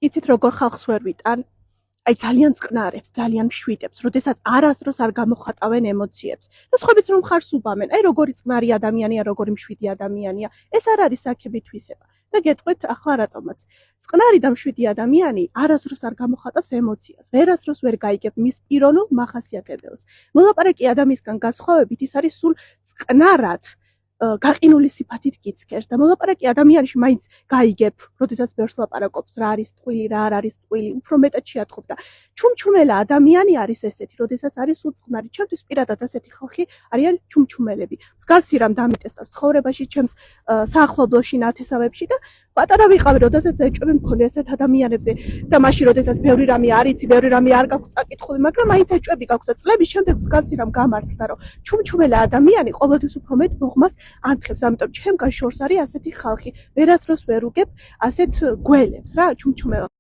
იცით როგორ ხალხს ვერ ვიტან? აი ძალიან წყნარებს, ძალიან მშვიდებს, როდესაც არასდროს არ გამოხატავენ ემოციებს. და სხვაებიც რომ ხარს უბამენ, აი როგორი წყნარი ადამიანია, როგორი მშვიდი ადამიანია, ეს არ არის აქები თვისება. და გეტყვით ახლა რატომაც. წყნარი და მშვიდი ადამიანი არასდროს არ გამოხატავს ემოციას, ვერასდროს ვერ გაიგებ მის პიროვნულ მახასიათებელს. მოლაპარაკე ადამიანისგან განსხვავებით ის არის სულ წყნარად გაყინული სიფათით გიცქერს და მოლაპარაკე ადამიანში მაინც გაიგებ, როდესაც ბევრს ლაპარაკობს, რა არის ტყვილი, რა არ არის ტყვილი, უფრო მეტად შეატყობ და ჩუმჩუმელა ადამიანი არის ესეთი, როდესაც არის სულ წყნარი. ჩემთვის პირადად ასეთი ხალხი არიან ჩუმჩუმელები. მსგავსი რამ დამიტესტავს ცხოვრებაში, ჩემს საახლობლოში, ნათესავებში და პატარა ვიყავი, როდესაც ეჭვები მქონდა ესეთ ადამიანებზე და მაშინ, როდესაც ბევრი რამე არ იცი, ბევრი რამე არ გაქვს წაკითხული, მაგრამ მაინც ეჭვები გაქვს და წლების შემდეგ მსგავსი რამ გამართლა, რომ ჩუმჩუმელა ადამიანი ყოველთვის უფრო მეტ ბოღმას ანთებს, ამიტომ ჩემგან შორს არის ასეთი ხალხი. ვერასდროს ვერ უგებ ასეთ გველებს რა, ჩუმჩუმელა